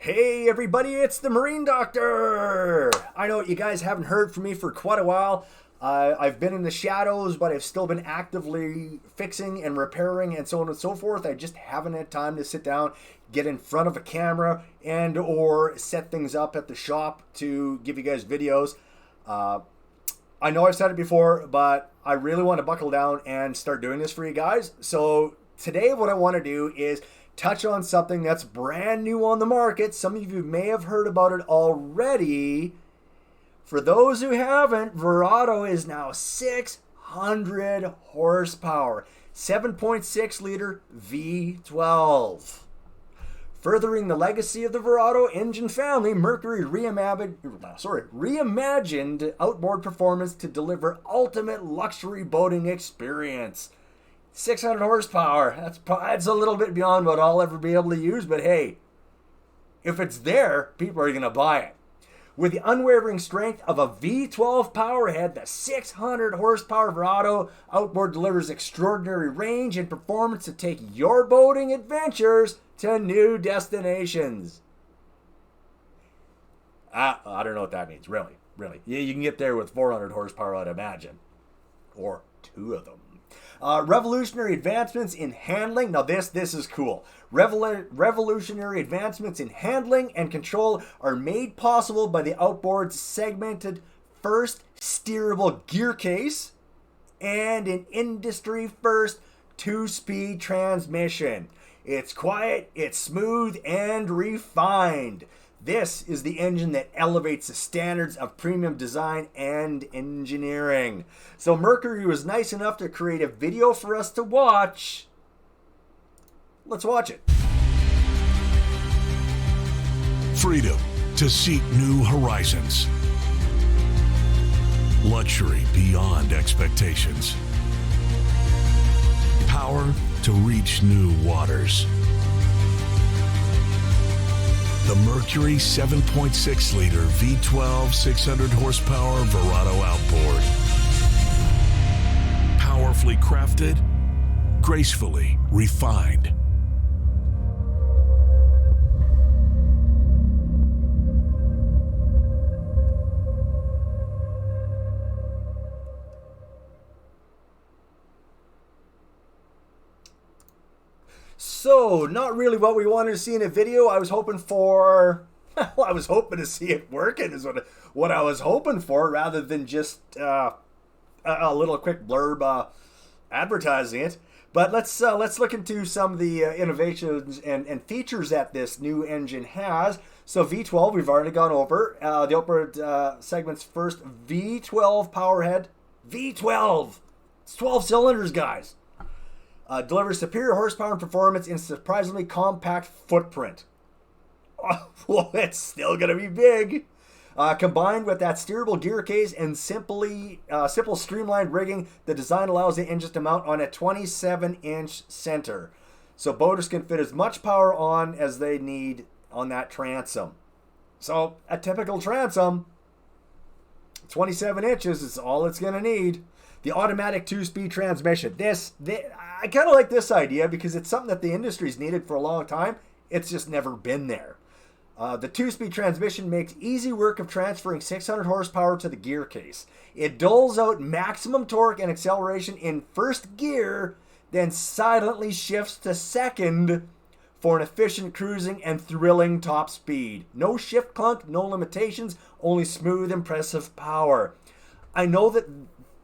Hey everybody, it's the Marine Doctor! I know you guys haven't heard from me for quite a while. I've been in the shadows, but I've still been actively fixing and repairing and so on and so forth. I just haven't had time to sit down, get in front of a camera, and or set things up at the shop to give you guys videos. I know I've said it before, but I really want to buckle down and start doing this for you guys. So today what I want to do is touch on something that's brand new on the market. Some of you may have heard about it already. For those who haven't, Verado is now 600 horsepower, 7.6 liter V12. Furthering the legacy of the Verado engine family, Mercury reimagined outboard performance to deliver ultimate luxury boating experience. 600 horsepower, that's a little bit beyond what I'll ever be able to use, but hey, if it's there, people are going to buy it. With the unwavering strength of a V12 powerhead, the 600 horsepower Verado outboard delivers extraordinary range and performance to take your boating adventures to new destinations. I don't know what that means, really. Yeah, you can get there with 400 horsepower, I'd imagine. Or two of them. Revolutionary advancements in handling. Now this is cool. Revolutionary advancements in handling and control are made possible by the outboard's segmented first steerable gear case and an industry first 2-speed transmission. It's quiet, it's smooth, and refined. This is the engine that elevates the standards of premium design and engineering. So Mercury was nice enough to create a video for us to watch. Let's watch it. Freedom to seek new horizons. Luxury beyond expectations. Power to reach new waters. The Mercury 7.6 liter V12 600 horsepower Verado outboard. Powerfully crafted, gracefully refined. So, not really what we wanted to see in a video. I was hoping for, well, I was hoping to see it working is what I was hoping for, rather than just a little quick blurb advertising it. But let's look into some of the innovations and features that this new engine has. So V12, we've already gone over. The outboard segment's first V12 powerhead. V12! It's 12 cylinders, guys. Delivers superior horsepower and performance in a surprisingly compact footprint. Oh, well, it's still going to be big. Combined with that steerable gear case and simple streamlined rigging, the design allows the engine to mount on a 27-inch center. So boaters can fit as much power on as they need on that transom. So a typical transom, 27 inches is all it's going to need. The automatic 2-speed transmission. I kind of like this idea because it's something that the industry's needed for a long time. It's just never been there. The 2-speed transmission makes easy work of transferring 600 horsepower to the gear case. It doles out maximum torque and acceleration in first gear, then silently shifts to second for an efficient cruising and thrilling top speed. No shift clunk, no limitations, only smooth, impressive power. I know that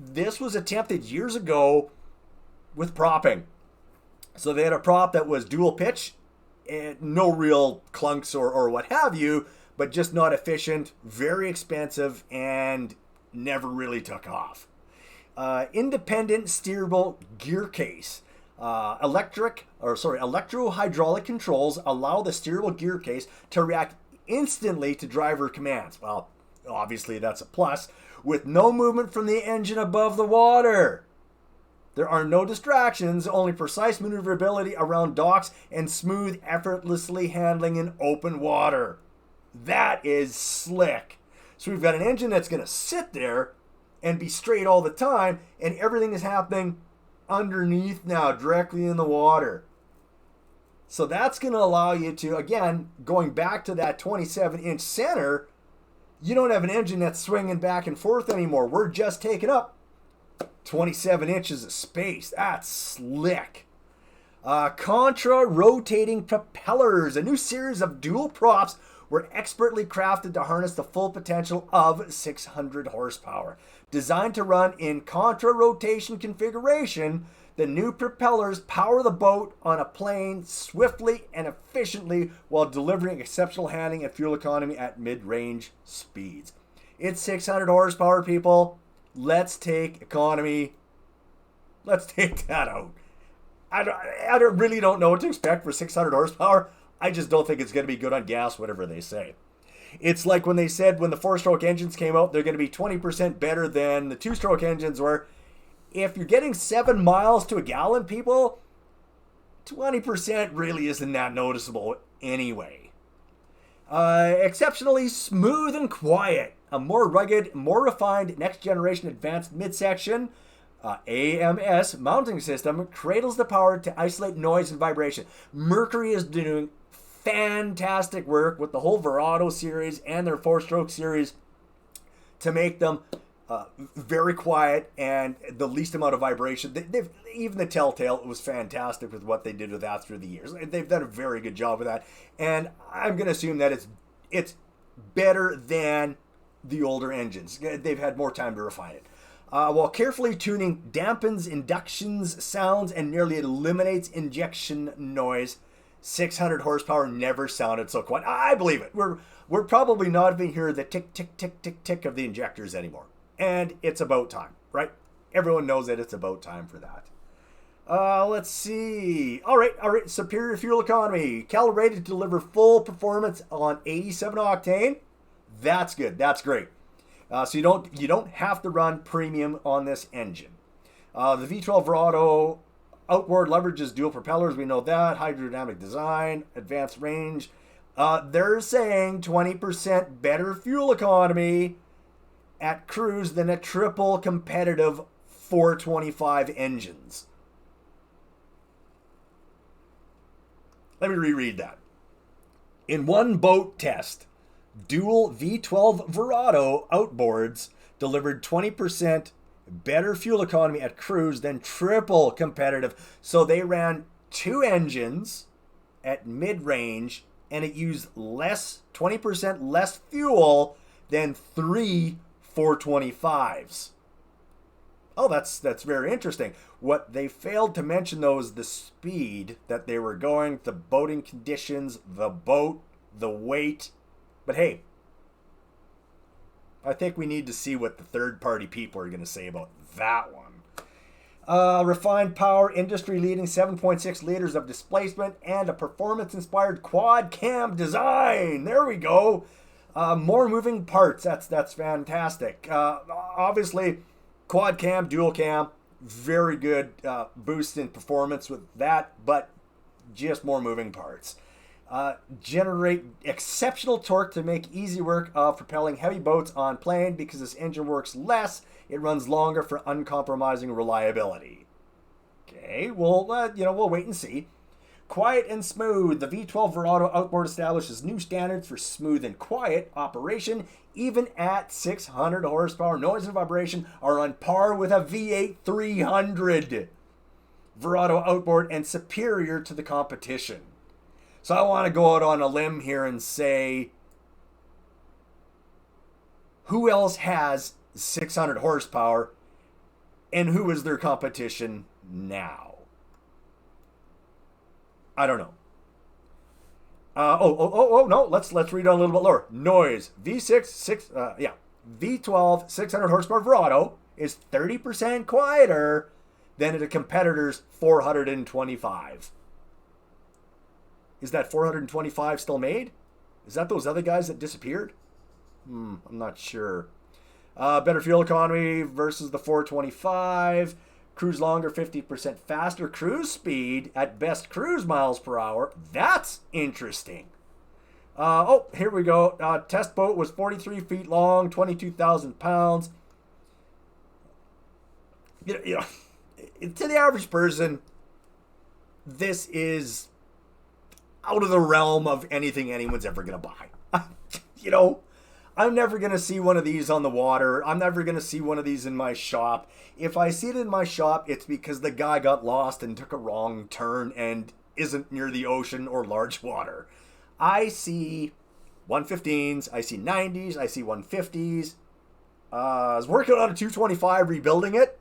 this was attempted years ago with propping. So they had a prop that was dual pitch, and no real clunks or what have you, but just not efficient, very expensive, and never really took off. Independent steerable gear case. Electro-hydraulic controls allow the steerable gear case to react instantly to driver commands. Well, obviously that's a plus, with no movement from the engine above the water. There are no distractions, only precise maneuverability around docks and smooth, effortlessly handling in open water. That is slick. So we've got an engine that's going to sit there and be straight all the time, and everything is happening underneath now, directly in the water. So that's going to allow you to, again, going back to that 27-inch center, you don't have an engine that's swinging back and forth anymore. We're just taking up 27 inches of space. That's slick. Contra-rotating propellers. A new series of dual props were expertly crafted to harness the full potential of 600 horsepower. Designed to run in contra-rotation configuration, the new propellers power the boat on a plane swiftly and efficiently while delivering exceptional handling and fuel economy at mid-range speeds. It's 600 horsepower, people. Let's take economy. Let's take that out. I really don't know what to expect for 600 horsepower. I just don't think it's going to be good on gas, whatever they say. It's like when they said when the 4-stroke engines came out, they're going to be 20% better than the 2-stroke engines were. If you're getting 7 miles to a gallon, people, 20% really isn't that noticeable anyway. Exceptionally smooth and quiet. A more rugged, more refined, next-generation advanced midsection AMS mounting system cradles the power to isolate noise and vibration. Mercury is doing fantastic work with the whole Verado series and their 4-stroke series to make them very quiet and the least amount of vibration. They've even the Telltale was fantastic with what they did with that through the years. They've done a very good job with that, and I'm going to assume that it's better than the older engines. They've had more time to refine it. While carefully tuning dampens inductions, sounds, and nearly eliminates injection noise, 600 horsepower never sounded so quiet. I believe it. We're probably not even hearing the tick, tick, tick, tick, tick of the injectors anymore. And it's about time, right? Everyone knows that it's about time for that. Let's see. All right. Superior fuel economy. Calibrated to deliver full performance on 87 octane. That's good. That's great. So you don't have to run premium on this engine. The V12 Verado Outboard leverages dual propellers. We know that. Hydrodynamic design, advanced range. They're saying 20% better fuel economy at cruise than a triple competitive 425 engines. Let me reread that. In one boat test, dual V12 Verado outboards delivered 20% better fuel economy at cruise than triple competitive. So they ran 2 engines at mid-range and it used 20% less fuel than 3 425s. Oh, that's very interesting. What they failed to mention, though, is the speed that they were going, the boating conditions, the boat, the weight. But hey, I think we need to see what the third-party people are going to say about that one. Refined power, industry-leading 7.6 liters of displacement, and a performance-inspired quad cam design. There we go. More moving parts. That's fantastic. Obviously, quad cam, dual cam, very good boost in performance with that, but just more moving parts. Generate exceptional torque to make easy work of propelling heavy boats on plane because this engine works less. It runs longer for uncompromising reliability. Okay, well, we'll wait and see. Quiet and smooth. The V12 Verado Outboard establishes new standards for smooth and quiet operation, even at 600 horsepower. Noise and vibration are on par with a V8 300 Verado Outboard and superior to the competition. So I want to go out on a limb here and say, who else has 600 horsepower and who is their competition now? I don't know. No. Let's read on a little bit lower. Noise. V12 600 horsepower Verado is 30% quieter than a competitor's 425. Is that 425 still made? Is that those other guys that disappeared? I'm not sure. Better fuel economy versus the 425. Cruise longer, 50% faster cruise speed at best cruise miles per hour. That's interesting. Here we go. Test boat was 43 feet long, 22,000 pounds. To the average person, this is out of the realm of anything anyone's ever going to buy. You know, I'm never going to see one of these on the water. I'm never going to see one of these in my shop. If I see it in my shop, it's because the guy got lost and took a wrong turn and isn't near the ocean or large water. I see 115s, I see 90s, I see 150s. I was working on a 225, rebuilding it.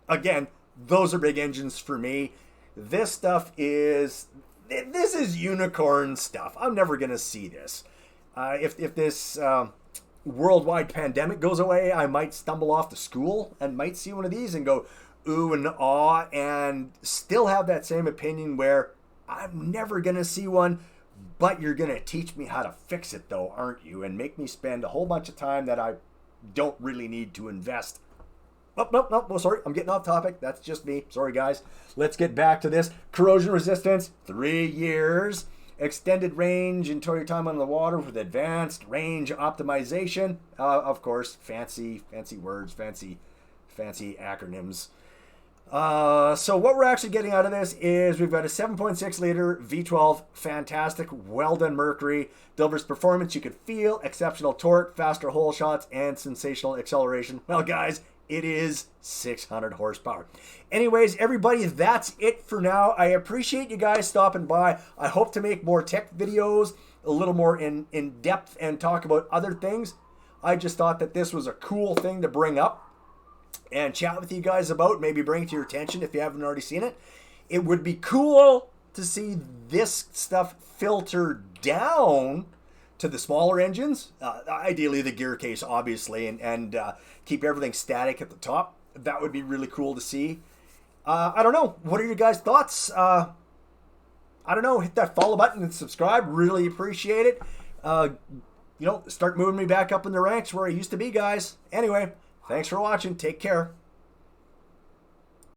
Again, those are big engines for me. This is unicorn stuff. I'm never going to see this. If this worldwide pandemic goes away, I might stumble off to school and might see one of these and go ooh and ah, and still have that same opinion where I'm never going to see one, but you're going to teach me how to fix it though, aren't you? And make me spend a whole bunch of time that I don't really need to invest. Oh, sorry, I'm getting off topic. That's just me. Sorry, guys. Let's get back to this. Corrosion resistance, 3 years. Extended range and tow your time on the water with advanced range optimization. Of course, fancy words, fancy acronyms. So what we're actually getting out of this is we've got a 7.6 liter V12, fantastic, well done Mercury, delivers performance you could feel, exceptional torque, faster hole shots, and sensational acceleration. Well, guys, it is 600 horsepower. Anyways, everybody, that's it for now. I appreciate you guys stopping by. I hope to make more tech videos, a little more in depth, and talk about other things. I just thought that this was a cool thing to bring up and chat with you guys about, maybe bring it to your attention if you haven't already seen it. It would be cool to see this stuff filter down to the smaller engines, ideally the gear case, obviously, and keep everything static at the top. That would be really cool to see. I don't know. What are your guys' thoughts? I don't know. Hit that follow button and subscribe. Really appreciate it. Start moving me back up in the ranks where I used to be, guys. Anyway, thanks for watching. Take care.